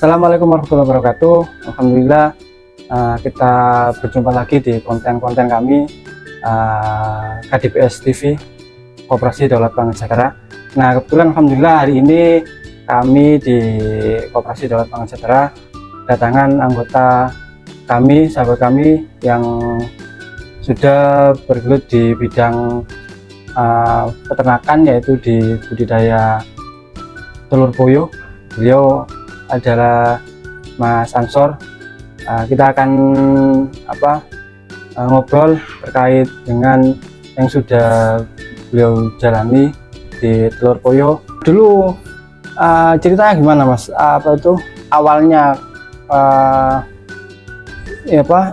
Assalamualaikum warahmatullahi wabarakatuh. Alhamdulillah kita berjumpa lagi di konten-konten kami KDPS TV Koperasi Daulat Pangan Sejahtera. Nah, kebetulan alhamdulillah hari ini kami di Koperasi Daulat Pangan Sejahtera kedatangan anggota kami, sahabat kami yang sudah bergelut di bidang peternakan, yaitu di budidaya telur puyuh. Beliau adalah Mas Ansor. Kita akan ngobrol terkait dengan yang sudah beliau jalani di telur puyuh. Dulu ceritanya gimana, Mas? Apa itu awalnya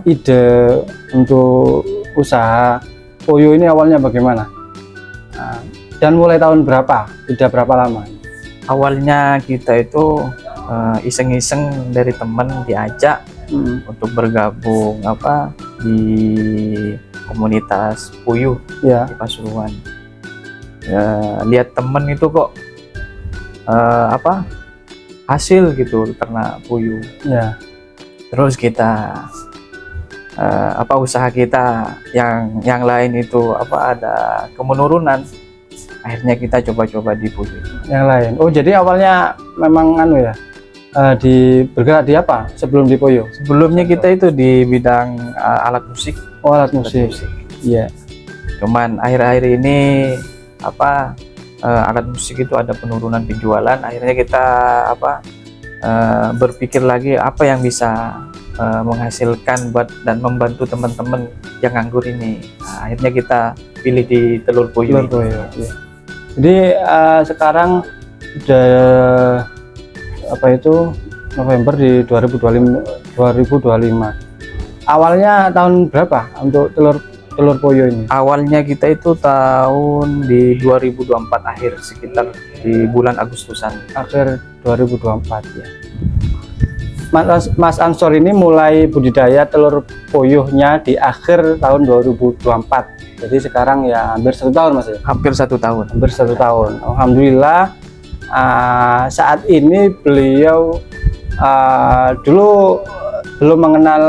ide untuk usaha puyuh ini awalnya bagaimana? Dan mulai tahun berapa? Sudah berapa lama? Awalnya kita itu iseng-iseng dari teman diajak untuk bergabung di komunitas puyuh di Pasuruan. Lihat temen itu kok hasil gitu ternak puyuh. Terus kita usaha kita yang lain itu ada kemenurunan. Akhirnya kita coba-coba di puyuh yang lain. Oh, jadi awalnya memang bergerak di apa sebelum di puyuh? Sebelumnya kita itu di bidang alat musik. Oh, alat musik. Iya. Cuman akhir-akhir ini alat musik itu ada penurunan penjualan. Akhirnya kita berpikir lagi apa yang bisa menghasilkan buat dan membantu teman-teman yang nganggur ini. Nah, akhirnya kita pilih di telur puyuh. Iya. Jadi sekarang sudah November di 2025. Awalnya tahun berapa untuk telur puyuh ini? Awalnya kita itu tahun di 2024 akhir, sekitar di bulan Agustusan. Akhir 2024 ya. Mas Ansor ini mulai budidaya telur puyuhnya di akhir tahun 2024. Jadi sekarang ya hampir 1 tahun, Mas ya? Hampir 1 tahun. Hampir 1 tahun. Alhamdulillah. Saat ini beliau dulu belum mengenal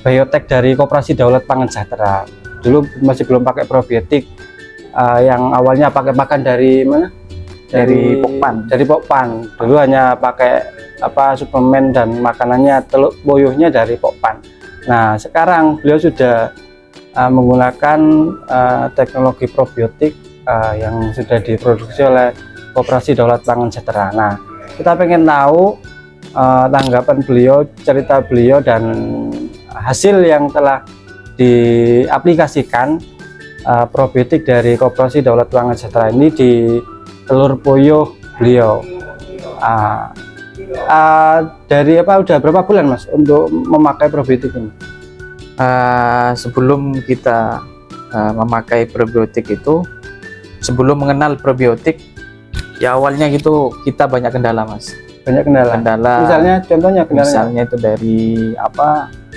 biotek dari Koperasi Daulat Pangan Sejahtera. Dulu masih belum pakai probiotik, yang awalnya pakai makan dari mana? Dari Pokpan. Dulu hanya pakai suplemen dan makanannya telur puyuhnya dari Pokpan. Nah, sekarang beliau sudah menggunakan teknologi probiotik yang sudah diproduksi oleh Koperasi Daulat Pangan Sejahtera. Nah, kita pengen tahu tanggapan beliau, cerita beliau, dan hasil yang telah diaplikasikan probiotik dari Koperasi Daulat Pangan Sejahtera ini di telur puyuh beliau. Dari udah berapa bulan, Mas, untuk memakai probiotik ini? Sebelum kita memakai probiotik itu, sebelum mengenal probiotik, ya awalnya gitu kita banyak kendala, Mas. Banyak kendala. Misalnya, contohnya kendalanya? Misalnya itu dari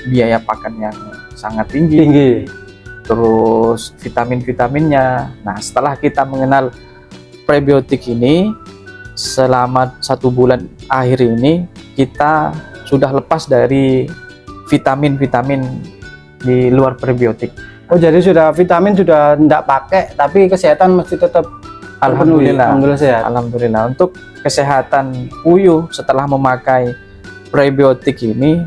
biaya pakan yang sangat tinggi. Terus vitaminnya. Nah, setelah kita mengenal probiotik ini, selama 1 bulan akhir ini kita sudah lepas dari vitamin di luar probiotik. Oh, jadi sudah vitamin sudah tidak pakai, tapi kesehatan masih tetap Alhamdulillah sehat. Alhamdulillah. Untuk kesehatan puyuh setelah memakai probiotik ini,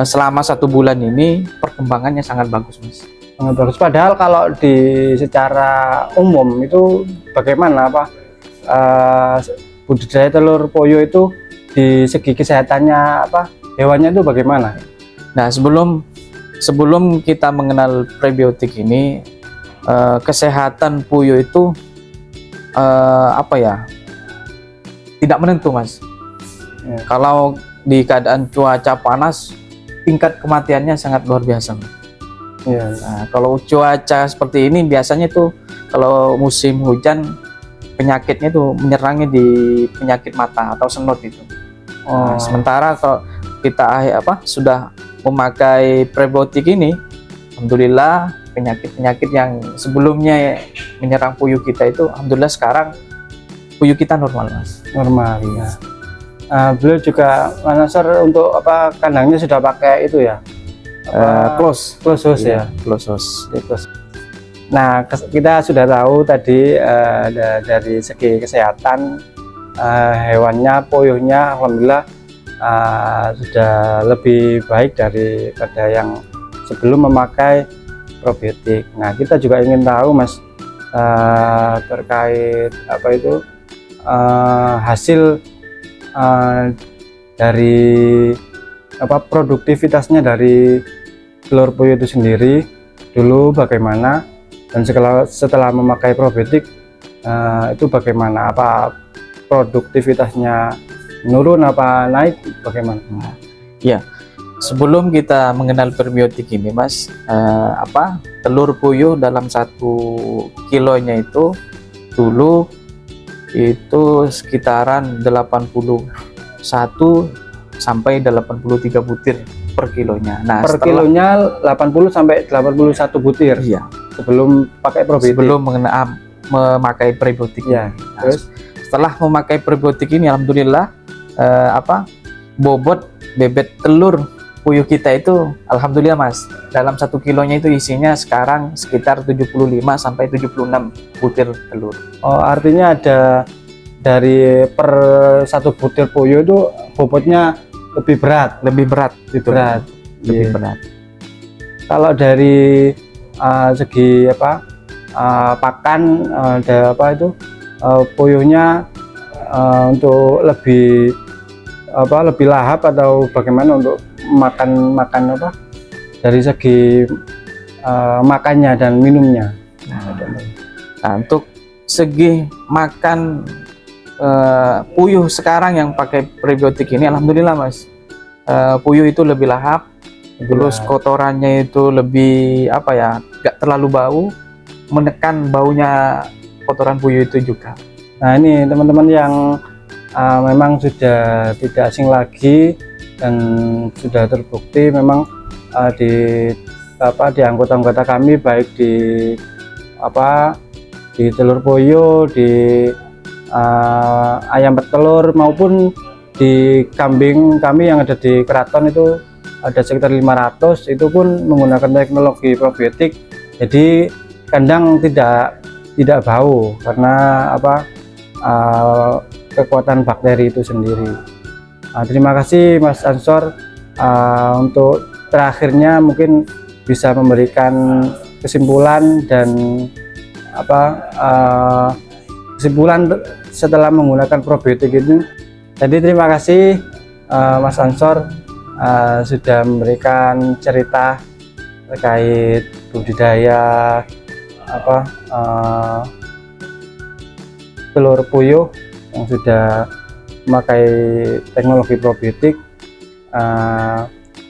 selama 1 bulan ini perkembangannya sangat bagus, Mas. Sangat bagus. Padahal kalau secara umum itu bagaimana budidaya telur puyuh itu di segi kesehatannya hewannya itu bagaimana? Nah, sebelum kita mengenal probiotik ini, kesehatan puyuh itu tidak menentu, Mas. Kalau di keadaan cuaca panas, tingkat kematiannya sangat luar biasa. Nah, kalau cuaca seperti ini biasanya tuh kalau musim hujan, penyakitnya itu menyerangnya di penyakit mata atau senut itu. Nah, sementara kalau kita sudah memakai probiotik ini, alhamdulillah penyakit-penyakit yang sebelumnya menyerang puyuh kita itu, alhamdulillah sekarang puyuh kita normal, Mas. Normal ya. Beliau juga Mas Ansor untuk apa kandangnya sudah pakai itu ya, Close house ya. close house. Nah, kita sudah tahu tadi dari segi kesehatan hewannya, puyuhnya alhamdulillah sudah lebih baik daripada yang sebelum memakai probiotik. Nah, kita juga ingin tahu Mas terkait apa itu hasil dari apa produktivitasnya dari telur puyuh itu sendiri dulu bagaimana, dan setelah memakai probiotik itu bagaimana, apa produktivitasnya menurun apa naik bagaimana? Ya, sebelum kita mengenal probiotik ini Mas, telur puyuh dalam 1 kilonya itu dulu itu sekitaran 81 sampai 83 butir per kilonya. Nah, per kilonya 80 sampai 81 butir. Iya, sebelum pakai probiotik. Sebelum memakai probiotik. Ya, nah, terus setelah memakai probiotik ini alhamdulillah bobot bebet telur puyuh kita itu alhamdulillah Mas, dalam 1 kilonya itu isinya sekarang sekitar 75 sampai 76 butir telur. Oh, artinya ada dari per 1 butir puyuh itu bobotnya lebih berat gitu. Lebih berat. Kalau dari segi apa pakan apa itu puyuhnya untuk lebih lahap atau bagaimana untuk makan apa dari segi makannya dan minumnya. Nah, untuk segi makan puyuh sekarang yang pakai probiotik ini alhamdulillah Mas, puyuh itu lebih lahap, terus kotorannya itu lebih gak terlalu bau, menekan baunya kotoran puyuh itu juga. Nah, ini teman-teman yang memang sudah tidak asing lagi dan sudah terbukti memang di anggota-anggota kami, baik di telur puyuh, di ayam petelur maupun di kambing kami yang ada di keraton itu ada sekitar 500, itu pun menggunakan teknologi probiotik, jadi kandang tidak bau karena kekuatan bakteri itu sendiri. Terima kasih Mas Ansor, untuk terakhirnya mungkin bisa memberikan kesimpulan dan kesimpulan setelah menggunakan probiotik ini. Jadi terima kasih Mas Ansor sudah memberikan cerita terkait budidaya telur puyuh yang sudah memakai teknologi probiotik.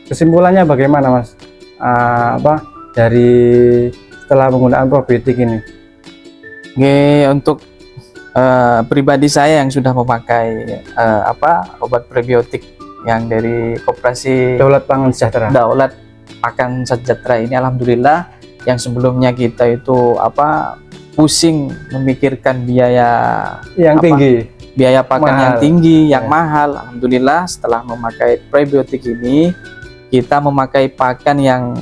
Kesimpulannya bagaimana Mas dari setelah menggunakan probiotik ini? Oke, untuk pribadi saya yang sudah memakai obat probiotik yang dari Koperasi Daulat Pangan Sejahtera. Daulat Pakan Sejahtera ini alhamdulillah, yang sebelumnya kita itu pusing memikirkan biaya yang tinggi, biaya pakan yang tinggi, yang mahal. Alhamdulillah setelah memakai probiotik ini kita memakai pakan yang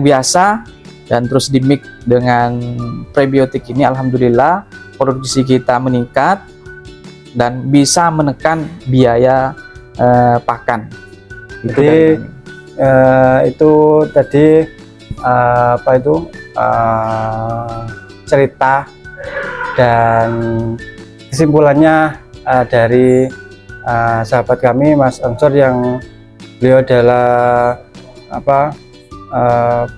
biasa dan terus dimix dengan probiotik ini, alhamdulillah produksi kita meningkat dan bisa menekan biaya pakan. Jadi itu tadi cerita dan kesimpulannya dari sahabat kami Mas Ansor, yang beliau adalah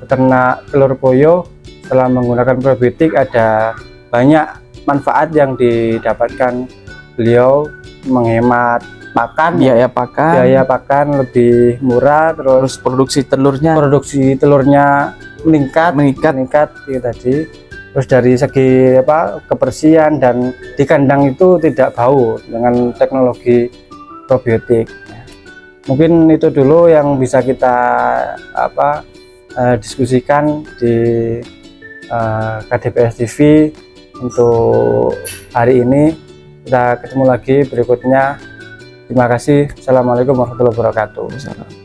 peternak telur puyuh. Setelah menggunakan probiotik ada banyak manfaat yang didapatkan beliau, menghemat biaya pakan lebih murah, terus produksi telurnya meningkat itu tadi. Terus dari segi kebersihan dan di kandang itu tidak bau dengan teknologi probiotik. Mungkin itu dulu yang bisa kita diskusikan di KDPS TV untuk hari ini. Kita ketemu lagi berikutnya. Terima kasih. Assalamualaikum warahmatullahi wabarakatuh. Misalnya.